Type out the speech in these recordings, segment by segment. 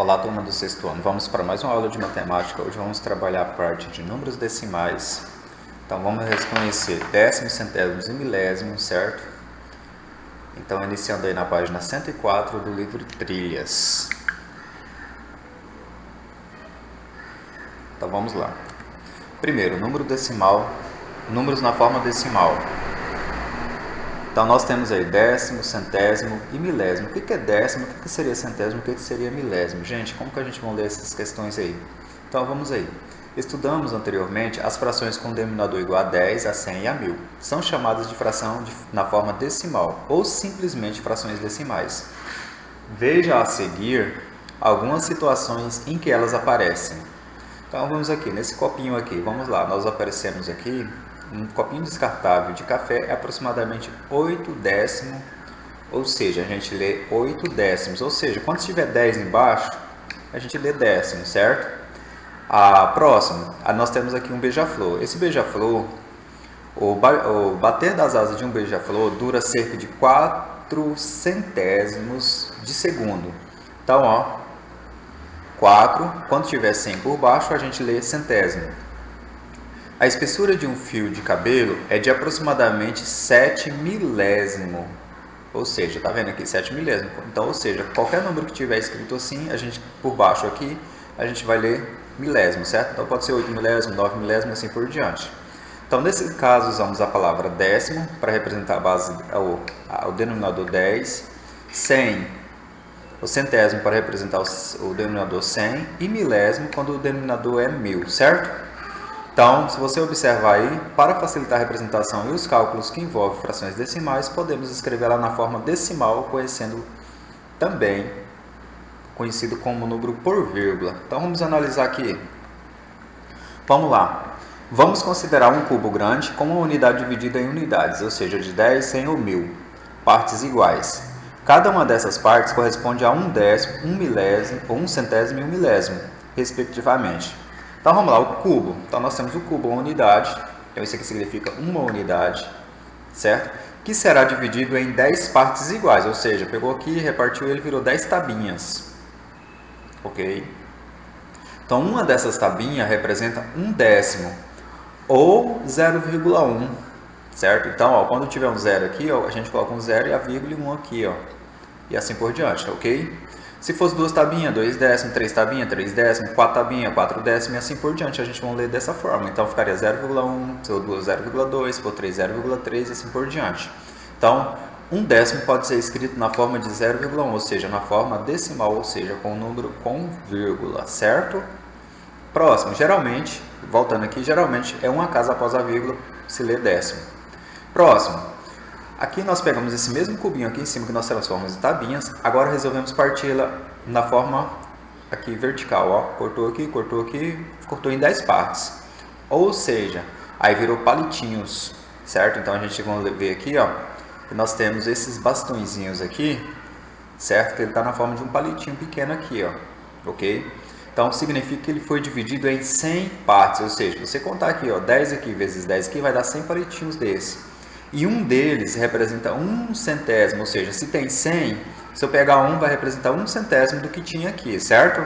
Olá, turma do sexto ano. Vamos para mais uma aula de matemática. Hoje vamos trabalhar a parte de números decimais. Então, vamos reconhecer décimos, centésimos e milésimos, certo? Então, iniciando aí na página 104 do livro Trilhas. Então, vamos lá. Primeiro, número decimal, números na forma decimal. Então, nós temos aí décimo, centésimo e milésimo. O que é décimo? O que seria centésimo? O que seria milésimo? Gente, como que a gente vai ler essas questões aí? Então, vamos aí. Estudamos anteriormente as frações com denominador igual a 10, a 100 e a 1000. São chamadas de fração na forma decimal ou simplesmente frações decimais. Veja a seguir algumas situações em que elas aparecem. Então, vamos aqui, nesse copinho aqui, vamos lá, nós aparecemos aqui. Um copinho descartável de café é aproximadamente 8 décimos, ou seja, a gente lê 8 décimos, ou seja, quando tiver 10 embaixo, a gente lê décimo, certo? Próximo, nós temos aqui um beija-flor. Esse beija-flor, o bater das asas de um beija-flor dura cerca de 4 centésimos de segundo. Então, ó, 4, quando tiver 100 por baixo, a gente lê centésimo. A espessura de um fio de cabelo é de aproximadamente 7 milésimo, ou seja, tá vendo aqui 7 milésimo. Então, ou seja, qualquer número que tiver escrito assim, a gente por baixo aqui, a gente vai ler milésimo, certo? Então pode ser 8 milésimo, 9 milésimo, assim por diante. Então, nesse caso, usamos a palavra décimo para representar a base, o denominador 10, 100, o centésimo para representar o denominador 100 e milésimo quando o denominador é 1000, certo? Então, se você observar aí, para facilitar a representação e os cálculos que envolvem frações decimais, podemos escrevê-la na forma decimal, também conhecido como número por vírgula. Então, vamos analisar aqui. Vamos lá. Vamos considerar um cubo grande com uma unidade dividida em unidades, ou seja, de 10, 100 ou 1000, partes iguais. Cada uma dessas partes corresponde a 1 décimo, 1 milésimo, 1 centésimo e 1 milésimo, respectivamente. Então, vamos lá, o cubo. Então, nós temos o cubo, uma unidade. Então, isso aqui significa uma unidade, certo? Que será dividido em 10 partes iguais, ou seja, pegou aqui, repartiu ele, virou 10 tabinhas. Ok? Então, uma dessas tabinhas representa 1 décimo, ou 0,1, certo? Então, ó, quando tiver um 0 aqui, ó, a gente coloca um 0 e a vírgula e 1 aqui, ó. E assim por diante, ok? Se fosse 2 tabinhas, 2 décimos, 3 tabinhas, 3 décimos, 4 tabinhas, 4 décimos e assim por diante. A gente vai ler dessa forma. Então, ficaria 0,1, se for 2, 0,2, se for 3, 0,3 e assim por diante. Então, 1 décimo pode ser escrito na forma de 0,1, ou seja, na forma decimal, ou seja, com o número com vírgula, certo? Próximo, geralmente, voltando aqui, geralmente é uma casa após a vírgula, se lê décimo. Próximo. Aqui nós pegamos esse mesmo cubinho aqui em cima que nós transformamos em tabinhas, agora resolvemos parti-la na forma aqui vertical, ó. Cortou aqui, cortou em 10 partes. Ou seja, aí virou palitinhos, certo? Então a gente vai ver aqui, ó, que nós temos esses bastõezinhos aqui, certo? Que ele está na forma de um palitinho pequeno aqui, ó, ok? Então significa que ele foi dividido em 100 partes, ou seja, você contar aqui, ó, 10 aqui vezes 10 aqui vai dar 100 palitinhos desse. E um deles representa 1 centésimo, ou seja, se tem 100, se eu pegar 1 vai representar 1 centésimo do que tinha aqui, certo?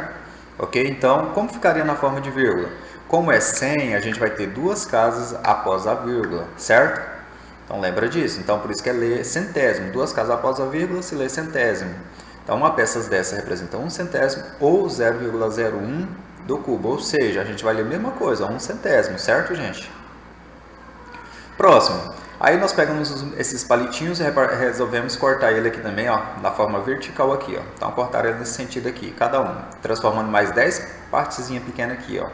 Ok? Então, como ficaria na forma de vírgula? Como é 100, a gente vai ter 2 casas após a vírgula, certo? Então, lembra disso. Então, por isso que é ler centésimo. 2 casas após a vírgula se lê centésimo. Então, uma peça dessa representa 1 centésimo ou 0,01 do cubo, ou seja, a gente vai ler a mesma coisa, 1 centésimo, certo, gente? Próximo. Aí nós pegamos esses palitinhos e resolvemos cortar ele aqui também, ó, na forma vertical aqui, ó. Então, cortar ele nesse sentido aqui, cada um, transformando mais 10 partezinhas pequenas aqui, ó.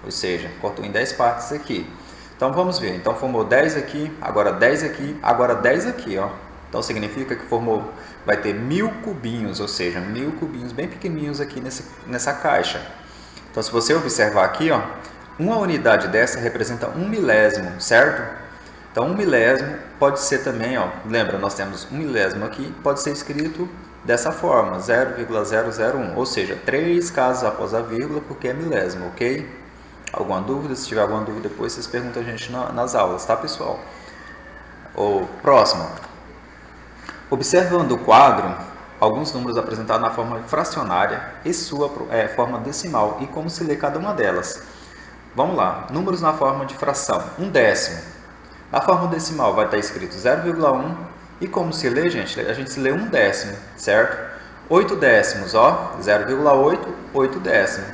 Ou seja, cortou em 10 partes aqui. Então, vamos ver. Então, formou 10 aqui, agora 10 aqui, agora 10 aqui, ó. Então, significa que vai ter 1000 cubinhos, ou seja, 1000 cubinhos bem pequenininhos aqui nessa caixa. Então, se você observar aqui, ó, uma unidade dessa representa 1 milésimo, certo? Então, 1 milésimo pode ser também, ó, lembra, nós temos 1 milésimo aqui, pode ser escrito dessa forma, 0,001, ou seja, 3 casas após a vírgula, porque é milésimo, ok? Alguma dúvida? Se tiver alguma dúvida, depois vocês perguntam a gente nas aulas, tá, pessoal? Próximo. Observando o quadro, alguns números apresentados na forma fracionária e sua forma decimal e como se lê cada uma delas. Vamos lá, números na forma de fração. 1/10. Na forma decimal vai estar escrito 0,1 e como se lê, gente? A gente se lê 1/10, certo? 8 décimos, ó, 0,8, 8 décimos.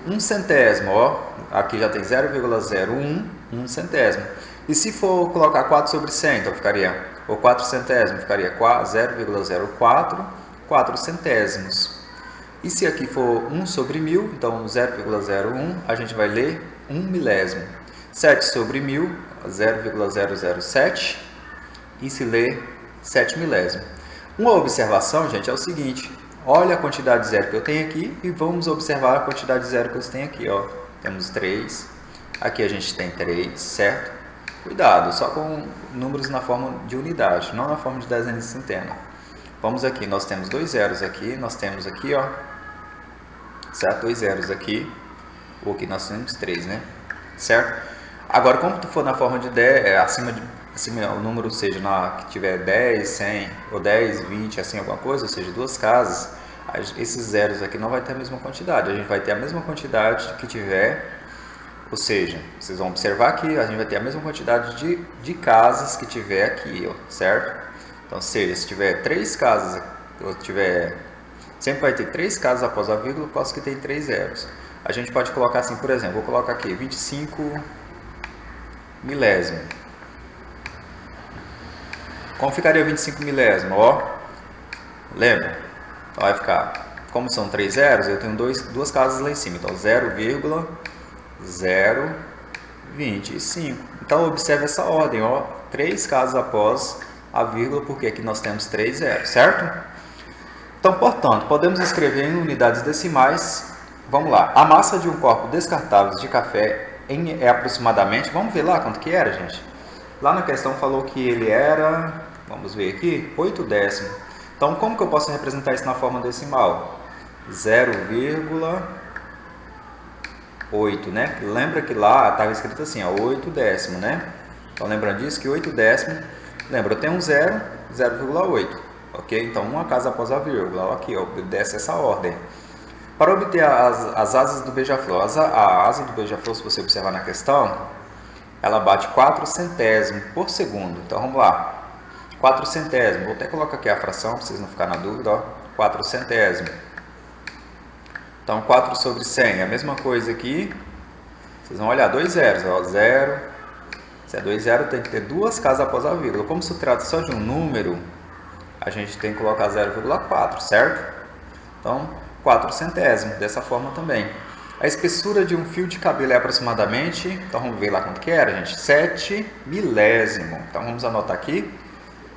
1 centésimo, ó, aqui já tem 0,01, 1 centésimo. E se for colocar 4 sobre 100, então ficaria, ou 4 centésimos, ficaria 0,04, 4 centésimos. E se aqui for 1 sobre 1000, então 0,01, a gente vai ler 1 milésimo. 7 sobre 1000, 0,007, e se lê 7 milésimo. Uma observação, gente, é o seguinte: olha a quantidade de zero que eu tenho aqui e vamos observar a quantidade de zero que eu tenho aqui, ó. Temos 3, aqui a gente tem 3, certo? Cuidado, só com números na forma de unidade, não na forma de dezena de centena. Vamos aqui, nós temos 2 zeros aqui, nós temos aqui, ó, certo? 2 zeros aqui, ou aqui nós temos 3, né? Certo? Agora, como tu for na forma de 10, acima o número seja que tiver 10, 100 ou 10, 20, assim alguma coisa, ou seja, duas casas, esses zeros aqui não vai ter a mesma quantidade, a gente vai ter a mesma quantidade que tiver, ou seja, vocês vão observar aqui, a gente vai ter a mesma quantidade de casas que tiver aqui, ó, certo? Então, seja, se tiver 3 casas, ou tiver, sempre vai ter 3 casas após a vírgula, por causa que tem 3 zeros. A gente pode colocar assim, por exemplo, vou colocar aqui 25 milésimo. Como ficaria 25 milésimo? Ó, lembra? Então vai ficar, como são 3 zeros, eu tenho duas casas lá em cima. Então 0,025. Então observe essa ordem, ó, 3 casas após a vírgula, porque aqui nós temos 3 zeros, certo? Então, portanto, podemos escrever em unidades decimais. Vamos lá, a massa de um copo descartável de café é aproximadamente, vamos ver lá quanto que era, gente? Lá na questão falou que ele era, vamos ver aqui, 8 décimos. Então, como que eu posso representar isso na forma decimal? 0,8, né? Lembra que lá estava escrito assim, ó, 8 décimos, né? Então, lembrando disso, que 8 décimos, lembra, eu tenho um 0, 0,8, ok? Então, uma casa após a vírgula, aqui, ó, obedece essa ordem. Para obter as asas do beija-flor, a asa do beija-flor, se você observar na questão, ela bate 4 centésimos por segundo. Então, vamos lá. 4 centésimos. Vou até colocar aqui a fração, para vocês não ficarem na dúvida. Ó. 4 centésimos. Então, 4 sobre 100. É a mesma coisa aqui. Vocês vão olhar, 2 zeros. Ó, 0. Se é 2 zeros, tem que ter duas casas após a vírgula. Como se trata só de um número, a gente tem que colocar 0,4, certo? Então, 4 centésimos. Dessa forma também. A espessura de um fio de cabelo é aproximadamente, então vamos ver lá quanto que era, gente, 7 milésimo. Então vamos anotar aqui,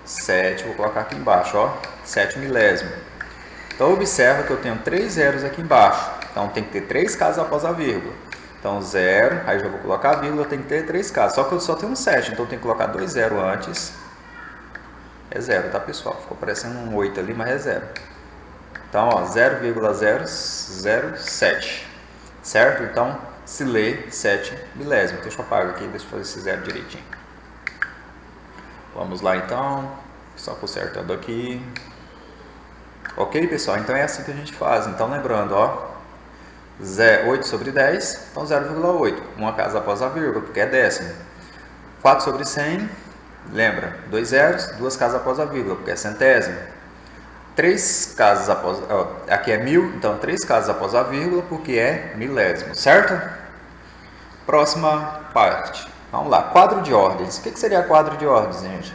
7, vou colocar aqui embaixo, ó, 7 milésimo. Então observa que eu tenho 3 zeros aqui embaixo, então tem que ter 3 casas após a vírgula. Então 0, aí já vou colocar a vírgula, tem que ter 3 casas, só que eu só tenho um 7, então eu tenho que colocar 2 zeros antes. É 0, tá pessoal? Ficou parecendo um 8 ali, mas é 0. Então, ó, 0,007. Certo? Então, se lê 7 milésimo. Deixa eu apagar aqui, deixa eu fazer esse zero direitinho. Vamos lá, então. Só consertando aqui. Ok, pessoal? Então, é assim que a gente faz. Então, lembrando, ó. 8 sobre 10, então 0,8. Uma casa após a vírgula, porque é décimo. 4 sobre 100, lembra? 2 zeros, duas casas após a vírgula, porque é centésimo. 3 casas após, aqui é 1000, então 3 casas após a vírgula, porque é milésimo, certo? Próxima parte. Vamos lá, quadro de ordens. O que seria quadro de ordens, gente?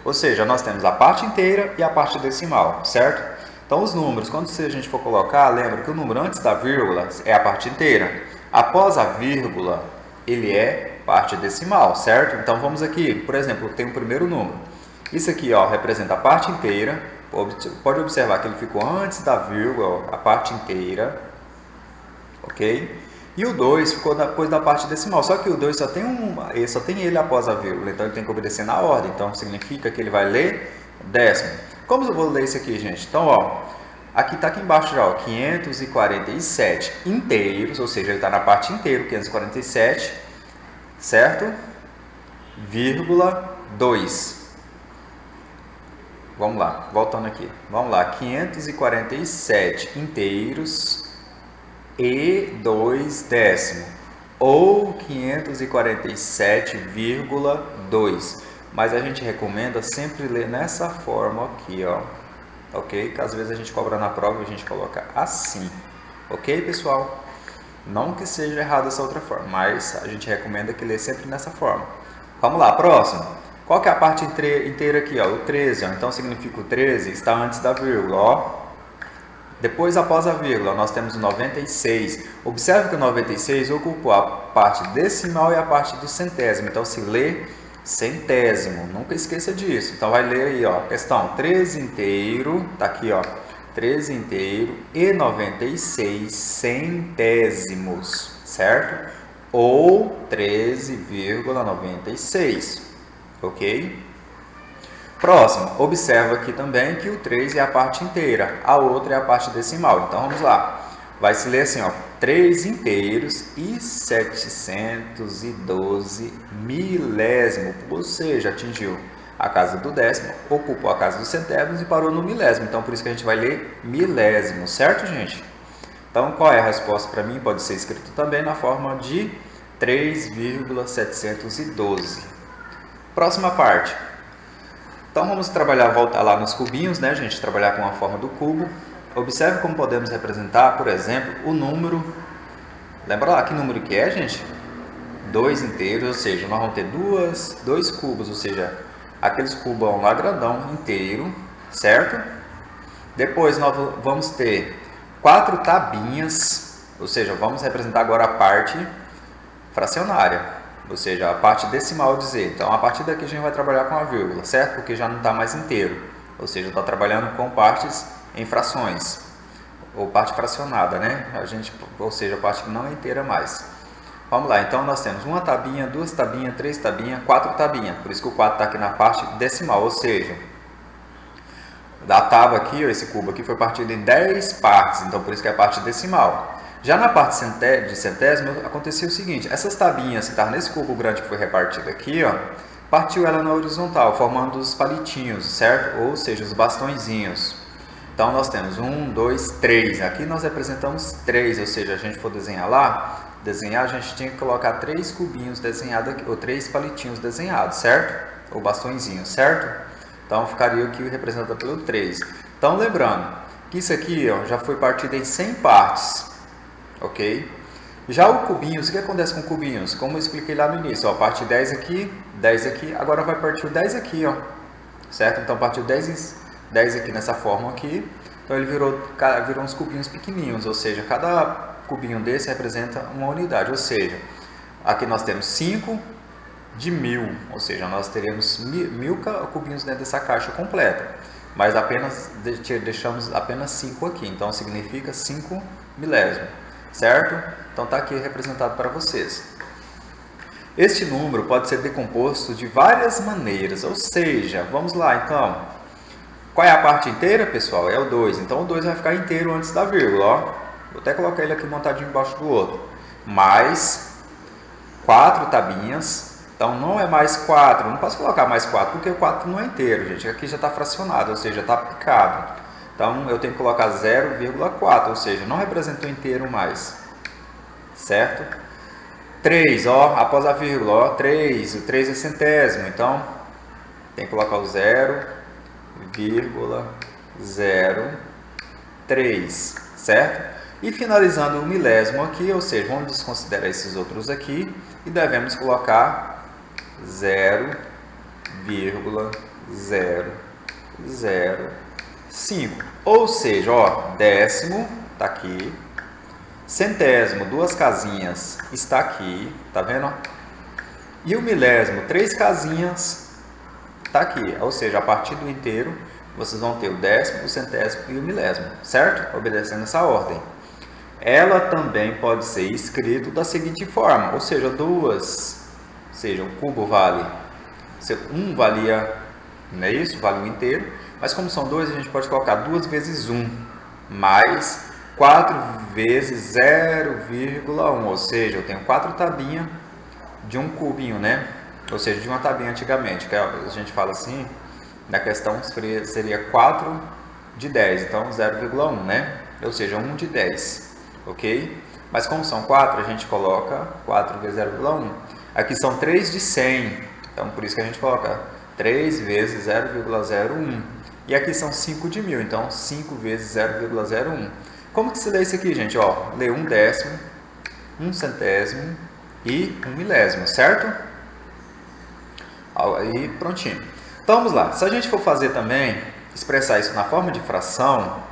Ou seja, nós temos a parte inteira e a parte decimal, certo? Então, os números, quando a gente for colocar, lembra que o número antes da vírgula é a parte inteira. Após a vírgula, ele é parte decimal, certo? Então, vamos aqui, por exemplo, tem o primeiro número. Isso aqui, ó, representa a parte inteira. Pode observar que ele ficou antes da vírgula, ó, a parte inteira, ok? E o 2 ficou depois da parte decimal, só que o 2 só tem ele após a vírgula, então ele tem que obedecer na ordem, então significa que ele vai ler décimo. Como eu vou ler isso aqui, gente? Então, ó, aqui está aqui embaixo já, ó, 547 inteiros, ou seja, ele está na parte inteira, 547, certo? Vírgula 2. Vamos lá, voltando aqui. Vamos lá, 547 inteiros e 2 décimos. Ou 547,2. Mas a gente recomenda sempre ler nessa forma aqui, ó. Ok? Que às vezes a gente cobra na prova e a gente coloca assim. Ok, pessoal? Não que seja errado essa outra forma, mas a gente recomenda que lê sempre nessa forma. Vamos lá, próximo. Qual que é a parte inteira aqui, ó? O 13, ó. Então significa o 13 está antes da vírgula, ó. Depois, após a vírgula, nós temos o 96. Observe que o 96 ocupou a parte decimal e a parte do centésimo. Então, se lê centésimo. Nunca esqueça disso. Então, vai ler aí, ó, questão 13 inteiro. Tá aqui, ó. 13 inteiro e 96 centésimos, certo? Ou 13,96, ok? Próximo, observa aqui também que o 3 é a parte inteira, a outra é a parte decimal. Então, vamos lá. Vai se ler assim, ó, 3 inteiros e 712 milésimo, ou seja, atingiu a casa do décimo, ocupou a casa dos centésimos e parou no milésimo. Então, por isso que a gente vai ler milésimo, certo, gente? Então, qual é a resposta para mim? Pode ser escrito também na forma de 3,712. Próxima parte. Então, vamos trabalhar, voltar lá nos cubinhos, né, gente? Trabalhar com a forma do cubo. Observe como podemos representar, por exemplo, o número. Lembra lá que número que é, gente? 2 inteiros, ou seja, nós vamos ter dois cubos, ou seja, aqueles cubão lá grandão inteiro, certo? Depois nós vamos ter 4 tabinhas, ou seja, vamos representar agora a parte fracionária, ou seja, a parte decimal dizer. Então, a partir daqui a gente vai trabalhar com a vírgula, certo? Porque já não está mais inteiro, ou seja, está trabalhando com partes em frações, ou parte fracionada, né? Ou seja, a parte que não é inteira mais. Vamos lá, então nós temos uma tabinha, 2 tabinhas, 3 tabinhas, 4 tabinhas. Por isso que o 4 está aqui na parte decimal, ou seja, da tábua aqui, ó, esse cubo aqui foi partido em 10 partes, então por isso que é a parte decimal. Já na parte de centésimo, aconteceu o seguinte, essas tabinhas que estavam nesse cubo grande que foi repartido aqui, ó, partiu ela na horizontal, formando os palitinhos, certo? Ou seja, os bastõezinhos. Então, nós temos 1, 2, 3. Aqui nós representamos 3, ou seja, a gente for desenhar lá, a gente tinha que colocar 3 cubinhos desenhados aqui, ou 3 palitinhos desenhados, certo? Ou bastõezinhos, certo? Então, ficaria aqui representado pelo 3. Então, lembrando que isso aqui, ó, já foi partido em 100 partes, ok? Já o cubinhos, o que acontece com cubinhos? Como eu expliquei lá no início, ó, parte 10 aqui, agora vai partir o 10 aqui, ó, certo? Então, partiu 10 aqui nessa forma aqui, então ele virou uns cubinhos pequenininhos, ou seja, cada cubinho desse representa uma unidade, ou seja, aqui nós temos 5 de 1000, ou seja, nós teremos 1000 cubinhos dentro dessa caixa completa, mas deixamos apenas 5 aqui, então significa 5 milésimos, certo? Então está aqui representado para vocês. Este número pode ser decomposto de várias maneiras, ou seja, vamos lá então. Qual é a parte inteira, pessoal? É o 2. Então, o 2 vai ficar inteiro antes da vírgula, ó. Vou até colocar ele aqui montadinho embaixo do outro. Mais 4 tabinhas. Então, não é mais 4. Não posso colocar mais 4, porque o 4 não é inteiro, gente. Aqui já está fracionado, ou seja, está picado. Então, eu tenho que colocar 0,4, ou seja, não representa o inteiro mais. Certo? 3, ó, após a vírgula, ó, 3. O 3 é centésimo, então, tem que colocar o 0,03, certo? E finalizando o milésimo aqui, ou seja, vamos desconsiderar esses outros aqui e devemos colocar 0,005, ou seja, ó, décimo está aqui, centésimo, 2 casinhas, está aqui, tá vendo? E o milésimo, 3 casinhas, está aqui, ou seja, a partir do inteiro, vocês vão ter o décimo, o centésimo e o milésimo, certo? Obedecendo essa ordem. Ela também pode ser escrito da seguinte forma, ou seja, 2, ou seja, o cubo vale, 1 valia, não é isso? Vale o inteiro, mas como são 2, a gente pode colocar 2 vezes 1, mais 4 vezes 0,1, ou seja, eu tenho 4 tabinhas de um cubinho, né? Ou seja, de uma tabinha antigamente, que a gente fala assim, Na questão seria 4 de 10, então 0,1, né? Ou seja, 1 de 10, ok? Mas como são 4, a gente coloca 4 vezes 0,1. Aqui são 3 de 100, então por isso que a gente coloca 3 vezes 0,01. E aqui são 5 de 1000, então 5 vezes 0,01. Como que se lê isso aqui, gente? Ó, lê 1 décimo, 1 centésimo e 1 milésimo, certo? Aí, prontinho. Então, vamos lá. Se a gente for fazer também, expressar isso na forma de fração,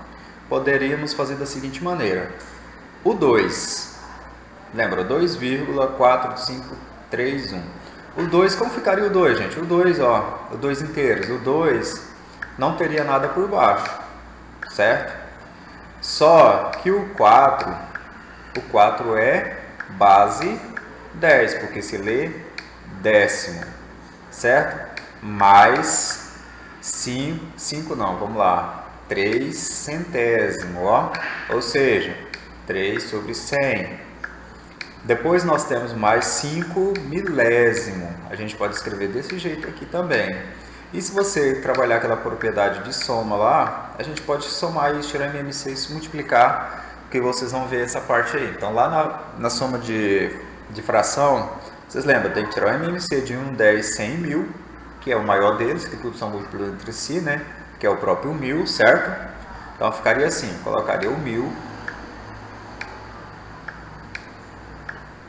poderíamos fazer da seguinte maneira. O 2, lembra? 2,4531. O 2, como ficaria o 2, gente? O 2, ó, o 2 inteiros. O 2 não teria nada por baixo, certo? Só que o 4 é base 10, porque se lê décimo, certo? Mais 5 não, vamos lá, 3 centésimo, ó, ou seja, 3 sobre 100. Depois nós temos mais 5 milésimo, a gente pode escrever desse jeito aqui também. E se você trabalhar aquela propriedade de soma lá, a gente pode somar isso, tirar MMC e multiplicar, que vocês vão ver essa parte aí. Então lá na soma de fração, vocês lembram, tem que tirar o MMC de 1, 10, 100 e 1000, que é o maior deles, que tudo são múltiplos entre si, né? Que é o próprio 1000, certo? Então ficaria assim, colocaria o 1000.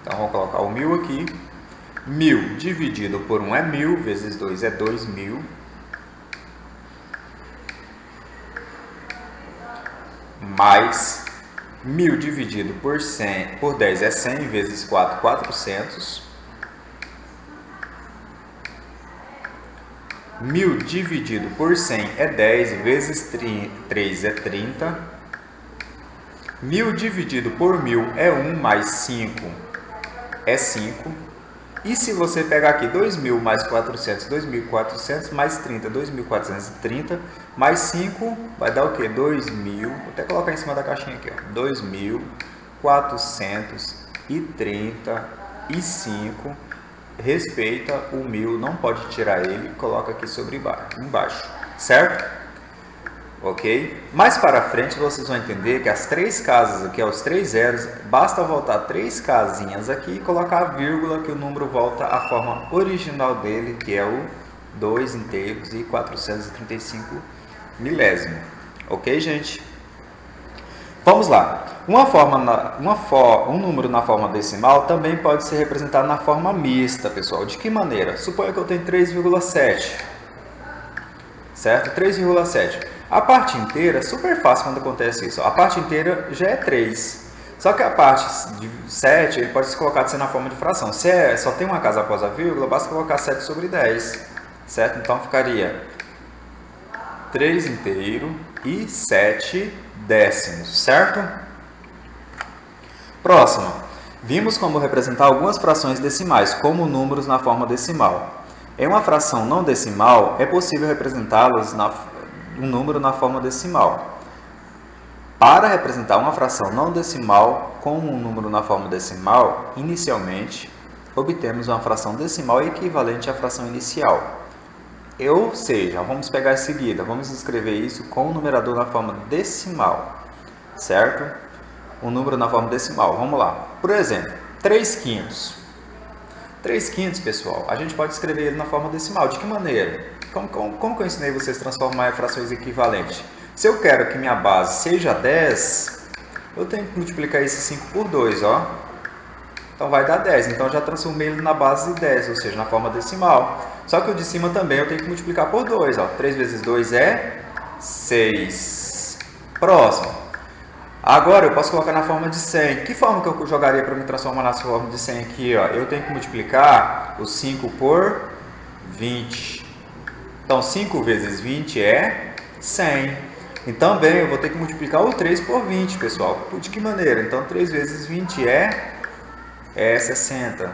Então vamos colocar o 1000 aqui. 1000 dividido por 1 é 1000, vezes 2 é 2000. Mais 1000 dividido por 10 é 100, vezes 4, 400. 1000 dividido por 100 é 10, vezes 3 é 30. 1000 dividido por 1000 é 1, mais 5 é 5. E se você pegar aqui 2000 mais 400, 2400, mais 30, 2430, mais 5, vai dar o quê? 2000, vou até colocar em cima da caixinha aqui, ó, 2435, respeita o 1000, não pode tirar ele, coloca aqui sobre embaixo, certo? Ok? Mais para frente vocês vão entender que as 3 casas aqui, os 3 zeros, basta voltar 3 casinhas aqui e colocar a vírgula que o número volta à forma original dele, que é o 2 inteiros e 435 milésimo. Ok, gente? Vamos lá. Um número na forma decimal também pode ser representado na forma mista, pessoal. De que maneira? Suponha que eu tenho 3,7, certo? 3,7. A parte inteira, super fácil quando acontece isso. A parte inteira já é 3. Só que a parte de 7, ele pode ser colocado na forma de fração. Se só tem uma casa após a vírgula, basta colocar 7 sobre 10. Certo? Então ficaria 3 inteiro e 7 décimos. Certo? Próximo. Vimos como representar algumas frações decimais, como números na forma decimal. Em uma fração não decimal, é possível representá-las um número na forma decimal. Para representar uma fração não decimal como um número na forma decimal, inicialmente, obtemos uma fração decimal equivalente à fração inicial. Ou seja, vamos pegar em seguida, vamos escrever isso com o numerador na forma decimal, certo? Um número na forma decimal, vamos lá. Por exemplo, 3 quintos. 3 quintos, pessoal, a gente pode escrever ele na forma decimal. De que maneira? Como que eu ensinei vocês a transformar em frações equivalentes? Se eu quero que minha base seja 10, eu tenho que multiplicar esse 5 por 2, ó. Então vai dar 10. Então eu já transformei ele na base 10, ou seja, na forma decimal. Só que o de cima também eu tenho que multiplicar por 2, ó. 3 vezes 2 é 6. Próximo. Agora eu posso colocar na forma de 100. Que forma que eu jogaria para me transformar na forma de 100 aqui, ó? Eu tenho que multiplicar o 5 por 20. Então, 5 vezes 20 é 100. E também eu vou ter que multiplicar o 3 por 20, pessoal. De que maneira? Então, 3 vezes 20 é 60.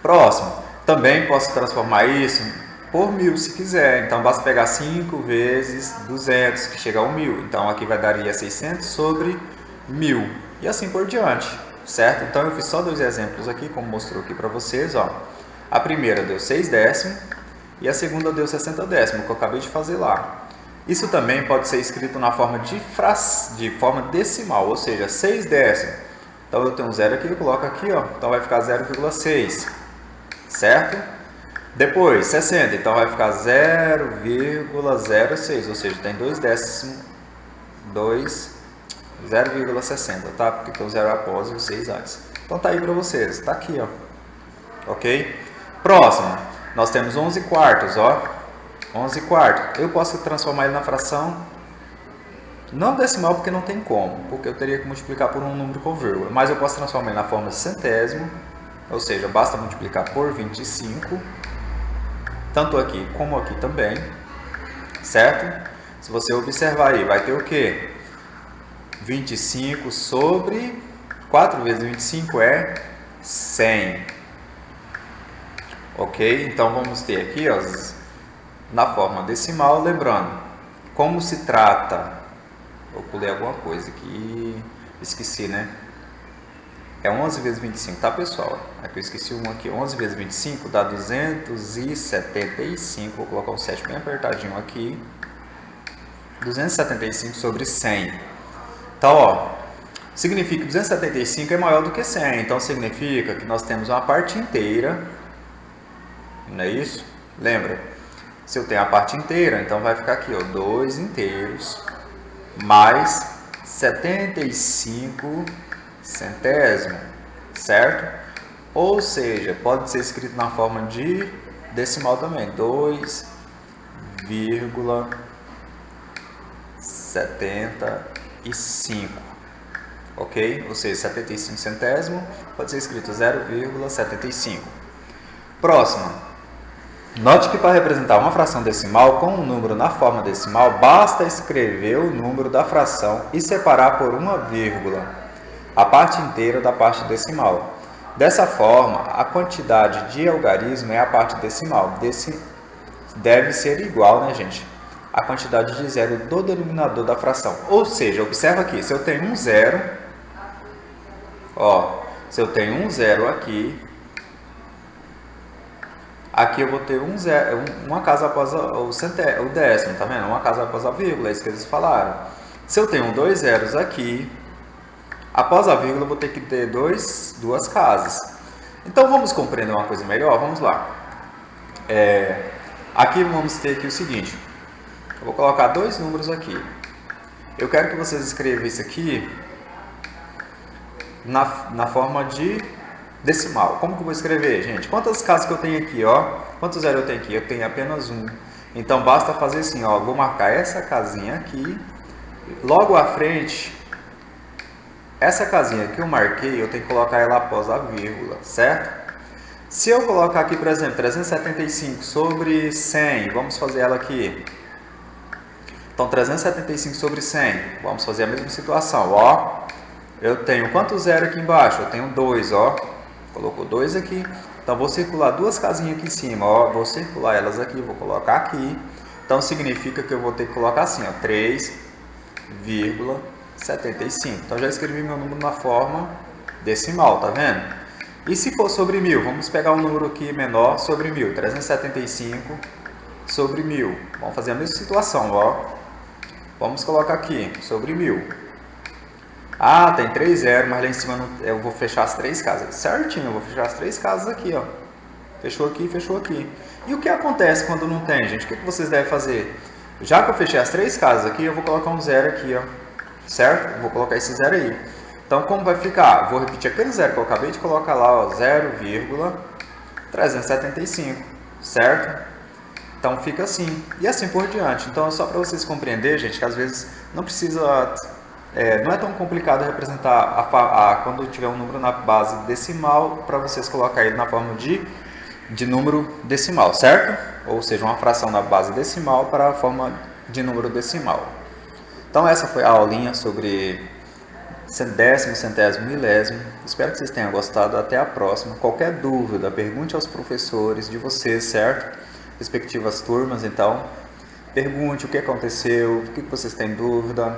Próximo. Também posso transformar isso por 1000 se quiser. Então, basta pegar 5 vezes 200, que chega a 1000. Então, aqui daria 600 sobre 1000. E assim por diante, certo? Então, eu fiz só 2 exemplos aqui, como mostrou aqui para vocês, ó. A primeira deu 6 décimos. e a segunda deu 60 décimos, que eu acabei de fazer lá. Isso também pode ser escrito na forma de forma decimal, ou seja, 6 décimos. Então eu tenho um zero aqui, eu coloco aqui, ó, então vai ficar 0,6, certo? Depois, 60, então vai ficar 0,06, ou seja, tem 2 décimos, 0,60, tá? Porque tem o 0 após e o 6 antes. Então tá aí para vocês, tá aqui, ó. Ok? Próximo, nós temos 11 quartos, ó. 11 quartos. Eu posso transformar ele na fração não decimal, porque não tem como, porque eu teria que multiplicar por um número com vírgula. Mas eu posso transformar ele na forma de centésimo, ou seja, basta multiplicar por 25, tanto aqui como aqui também, certo? Se você observar aí, vai ter o quê? 25 sobre 4 vezes 25 é 100. Ok? Então vamos ter aqui, ó, na forma decimal, lembrando, como se trata, eu pulei alguma coisa aqui, esqueci, né? É 11 vezes 25, tá, pessoal? Aqui eu esqueci um aqui, 11 vezes 25 dá 275, vou colocar um 7 bem apertadinho aqui, 275 sobre 100. Então, ó, significa que 275 é maior do que 100, então significa que nós temos uma parte inteira, não é isso? Lembra? Se eu tenho a parte inteira, então vai ficar aqui, ó, 2 inteiros mais 75 centésimos, certo? Ou seja, pode ser escrito na forma de decimal também, 2,75, ok? Ou seja, 75 centésimos pode ser escrito 0,75. Próxima. Note que para representar uma fração decimal com um número na forma decimal, basta escrever o número da fração e separar por uma vírgula a parte inteira da parte decimal. Dessa forma, a quantidade de algarismo é a parte decimal. Deve ser igual, né, gente, a quantidade de zero do denominador da fração. Ou seja, observa aqui, se eu tenho um zero, ó, se eu tenho um zero aqui, aqui eu vou ter uma casa após o décimo, tá vendo? Uma casa após a vírgula, é isso que eles falaram. Se eu tenho 2 zeros aqui, após a vírgula eu vou ter que ter duas casas. Então vamos compreender uma coisa melhor? Vamos lá. Aqui vamos ter aqui o seguinte. Eu vou colocar 2 números aqui. Eu quero que vocês escrevam isso aqui na forma de decimal. Como que eu vou escrever, gente? Quantas casas que eu tenho aqui, ó? Quantos zeros eu tenho aqui? Eu tenho apenas um. Então basta fazer assim, ó. Vou marcar essa casinha aqui. Logo à frente, essa casinha que eu marquei, eu tenho que colocar ela após a vírgula, certo? Se eu colocar aqui, por exemplo, 375 sobre 100, vamos fazer ela aqui. Então, 375 sobre 100, vamos fazer a mesma situação, ó. Eu tenho quanto zero aqui embaixo? Eu tenho 2, ó. Colocou 2 aqui. Então, vou circular 2 casinhas aqui em cima, ó. Vou circular elas aqui, vou colocar aqui. Então, significa que eu vou ter que colocar assim, ó. 3,75. Então, já escrevi meu número na forma decimal, tá vendo? E se for sobre 1000? Vamos pegar um número aqui menor sobre 1000. 375 sobre 1000. Vamos fazer a mesma situação, ó. Vamos colocar aqui, sobre 1000. Ah, tem 3 zeros, mas lá em cima eu vou fechar as 3 casas. Certinho, eu vou fechar as 3 casas aqui, ó. Fechou aqui, fechou aqui. E o que acontece quando não tem, gente? O que vocês devem fazer? Já que eu fechei as 3 casas aqui, eu vou colocar um zero aqui, ó. Certo? Vou colocar esse zero aí. Então, como vai ficar? Vou repetir aquele zero que eu acabei de colocar lá, ó. 0,375. Certo? Então, fica assim. E assim por diante. Então, é só para vocês compreenderem, gente, que às vezes não precisa... não é tão complicado representar quando tiver um número na base decimal, para vocês colocar ele na forma de número decimal, certo? Ou seja, uma fração na base decimal para a forma de número decimal. Então essa foi a aulinha sobre décimo, centésimo, milésimo. Espero que vocês tenham gostado. Até a próxima. Qualquer dúvida, pergunte aos professores de vocês, certo? Respectivas turmas, então. Pergunte o que aconteceu, o que vocês têm dúvida.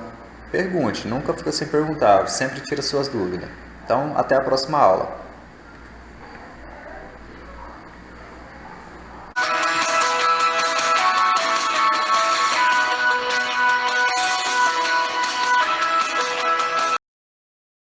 Pergunte, nunca fica sem perguntar, sempre tira suas dúvidas. Então, até a próxima aula.